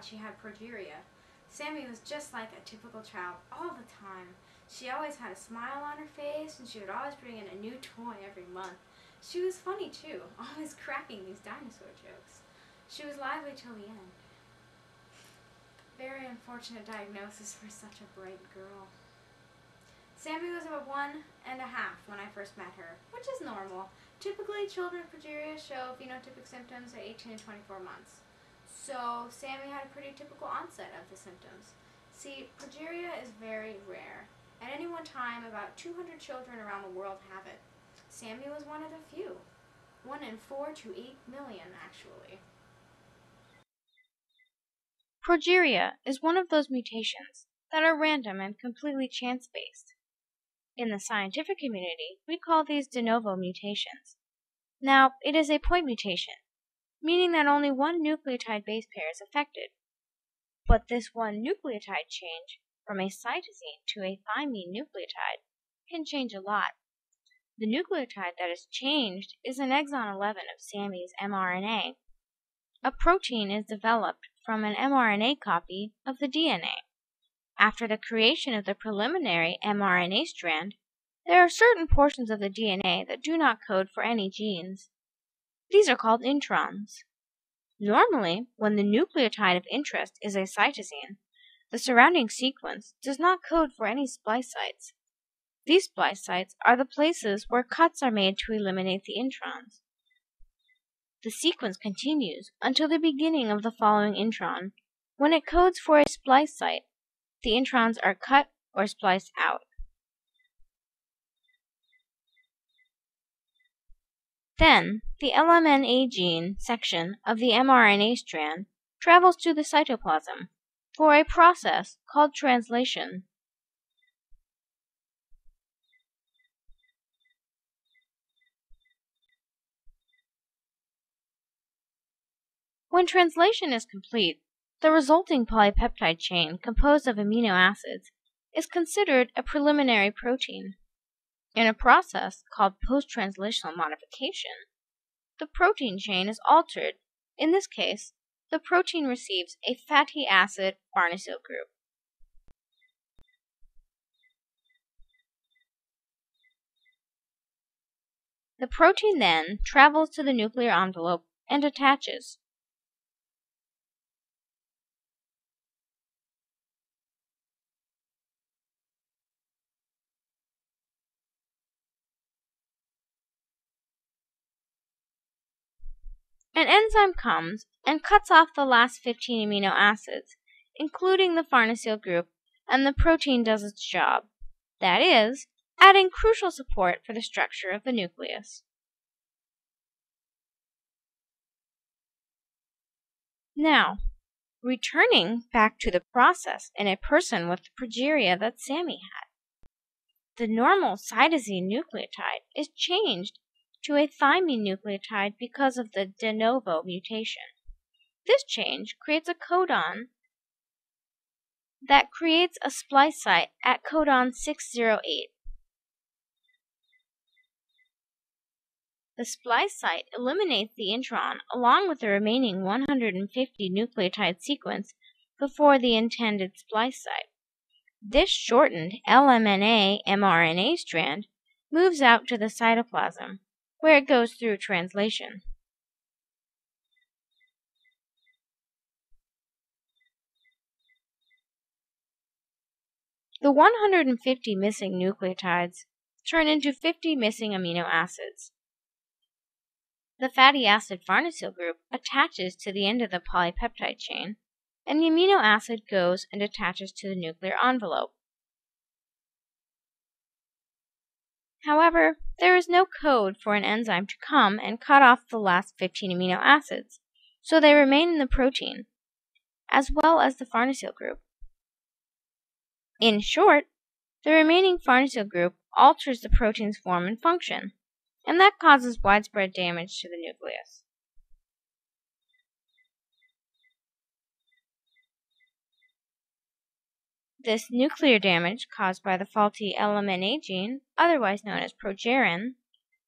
thought she had progeria. Sammy was just like a typical child all the time. She always had a smile on her face, and she would always bring in a new toy every month. She was funny too, always cracking these dinosaur jokes. She was lively till the end. Very unfortunate diagnosis for such a bright girl. Sammy was about 1.5 when I first met her, which is normal. Typically, children with progeria show phenotypic symptoms at 18 to 24 months. So, Sammy had a pretty typical onset of the symptoms. See, progeria is very rare. At any one time, about 200 children around the world have it. Sammy was one of the few. 1 in 4 to 8 million, actually. Progeria is one of those mutations that are random and completely chance-based. In the scientific community, we call these de novo mutations. Now, it is a point mutation, meaning that only one nucleotide base pair is affected. But this one nucleotide change from a cytosine to a thymine nucleotide can change a lot. The nucleotide that is changed is an exon 11 of Sammy's mRNA. A protein is developed from an mRNA copy of the DNA. After the creation of the preliminary mRNA strand, there are certain portions of the DNA that do not code for any genes. These are called introns. Normally, when the nucleotide of interest is a cytosine, the surrounding sequence does not code for any splice sites. These splice sites are the places where cuts are made to eliminate the introns. The sequence continues until the beginning of the following intron. When it codes for a splice site, the introns are cut or spliced out. Then, the LMNA gene section of the mRNA strand travels to the cytoplasm for a process called translation. When translation is complete, the resulting polypeptide chain composed of amino acids is considered a preliminary protein. In a process called post-translational modification, the protein chain is altered. In this case, the protein receives a fatty acid farnesyl group. The protein then travels to the nuclear envelope and attaches. An enzyme comes and cuts off the last 15 amino acids, including the farnesyl group, and the protein does its job. That is, adding crucial support for the structure of the nucleus. Now, returning back to the process in a person with the progeria that Sammy had. The normal cytosine nucleotide is changed to a thymine nucleotide because of the de novo mutation. This change creates a codon that creates a splice site at codon 608. The splice site eliminates the intron along with the remaining 150 nucleotide sequence before the intended splice site. This shortened LMNA mRNA strand moves out to the cytoplasm, where it goes through translation. The 150 missing nucleotides turn into 50 missing amino acids. The fatty acid farnesyl group attaches to the end of the polypeptide chain, and the amino acid goes and attaches to the nuclear envelope. However, there is no code for an enzyme to come and cut off the last 15 amino acids, so they remain in the protein, as well as the farnesyl group. In short, the remaining farnesyl group alters the protein's form and function, and that causes widespread damage to the nucleus. This nuclear damage caused by the faulty LMNA gene, otherwise known as progerin,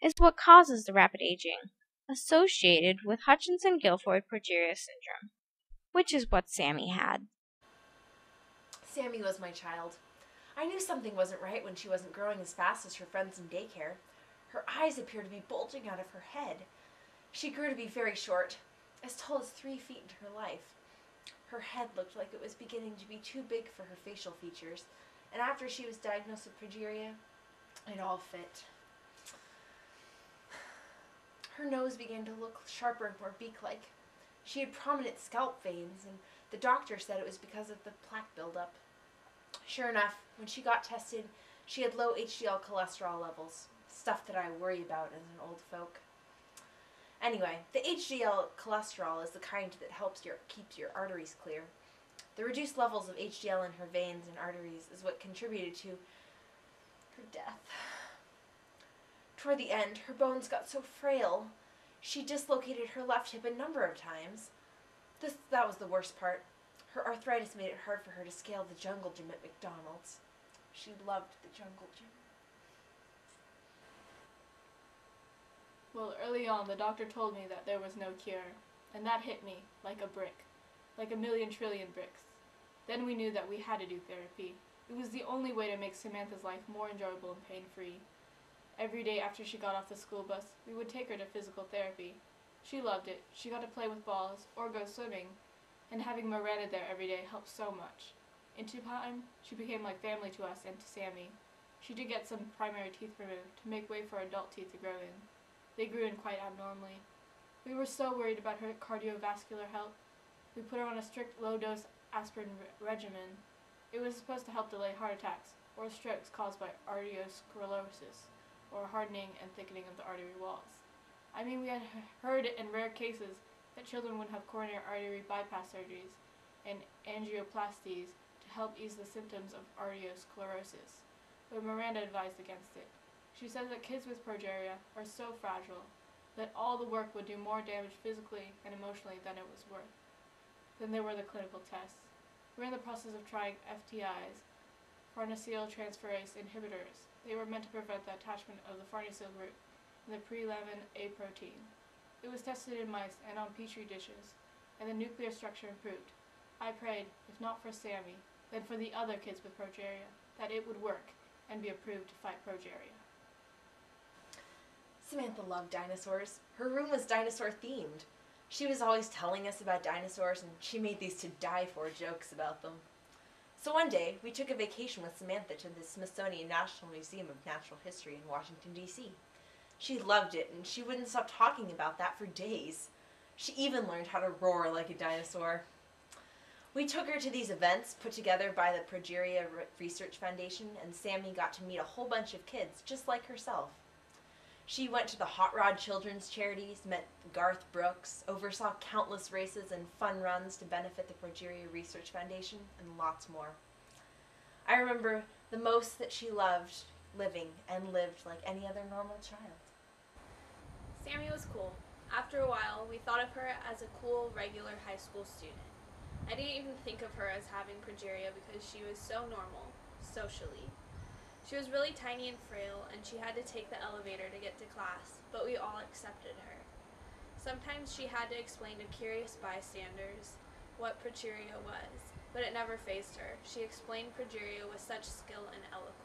is what causes the rapid aging associated with Hutchinson-Gilford Progeria Syndrome. which is what Sammy had. Sammy was my child. I knew something wasn't right when she wasn't growing as fast as her friends in daycare. Her eyes appeared to be bulging out of her head. She grew to be very short, as tall as 3 feet into her life. Her head looked like it was beginning to be too big for her facial features, and after she was diagnosed with progeria, it all fit. Her nose began to look sharper and more beak-like. She had prominent scalp veins, and the doctor said it was because of the plaque buildup. Sure enough, when she got tested, she had low HDL cholesterol levels, stuff that I worry about as an old folk. Anyway, the HDL cholesterol is the kind that keeps your arteries clear. The reduced levels of HDL in her veins and arteries is what contributed to her death. Toward the end, her bones got so frail, she dislocated her left hip a number of times. That was the worst part. Her arthritis made it hard for her to scale the jungle gym at McDonald's. She loved the jungle gym. Well, early on, the doctor told me that there was no cure, and that hit me like a brick, like a million trillion bricks. Then we knew that we had to do therapy. It was the only way to make Samantha's life more enjoyable and pain-free. Every day after she got off the school bus, we would take her to physical therapy. She loved it. She got to play with balls or go swimming, and having Miranda there every day helped so much. In time, she became like family to us and to Sammy. She did get some primary teeth removed to make way for adult teeth to grow in. They grew in quite abnormally. We were so worried about her cardiovascular health. We put her on a strict low-dose aspirin regimen. It was supposed to help delay heart attacks or strokes caused by arteriosclerosis, or hardening and thickening of the artery walls. I mean, we had heard in rare cases that children would have coronary artery bypass surgeries and angioplasties to help ease the symptoms of arteriosclerosis, but Miranda advised against it. She says that kids with progeria are so fragile that all the work would do more damage physically and emotionally than it was worth. Then there were the clinical tests. We're in the process of trying FTIs, farnesyltransferase inhibitors. They were meant to prevent the attachment of the farnesyl group and the pre-lamin A protein. It was tested in mice and on petri dishes, and the nuclear structure improved. I prayed, if not for Sammy, then for the other kids with progeria, that it would work and be approved to fight progeria. Samantha loved dinosaurs. Her room was dinosaur-themed. She was always telling us about dinosaurs, and she made these to-die-for jokes about them. So one day, we took a vacation with Samantha to the Smithsonian National Museum of Natural History in Washington, D.C. She loved it, and she wouldn't stop talking about that for days. She even learned how to roar like a dinosaur. We took her to these events put together by the Progeria Research Foundation, and Sammy got to meet a whole bunch of kids just like herself. She went to the Hot Rod Children's Charities, met Garth Brooks, oversaw countless races and fun runs to benefit the Progeria Research Foundation, and lots more. I remember the most that she loved living and lived like any other normal child. Sammy was cool. After a while, we thought of her as a cool, regular high school student. I didn't even think of her as having progeria because she was so normal, socially. She was really tiny and frail, and she had to take the elevator to get to class, but we all accepted her. Sometimes she had to explain to curious bystanders what progeria was, but it never fazed her. She explained progeria with such skill and eloquence.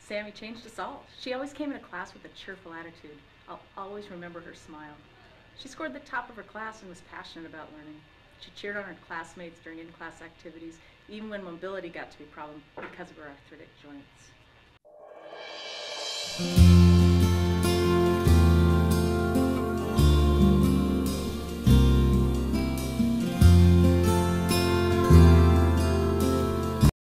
Sammy changed us all. She always came into class with a cheerful attitude. I'll always remember her smile. She scored the top of her class and was passionate about learning. She cheered on her classmates during in-class activities, even when mobility got to be a problem because of her arthritic joints.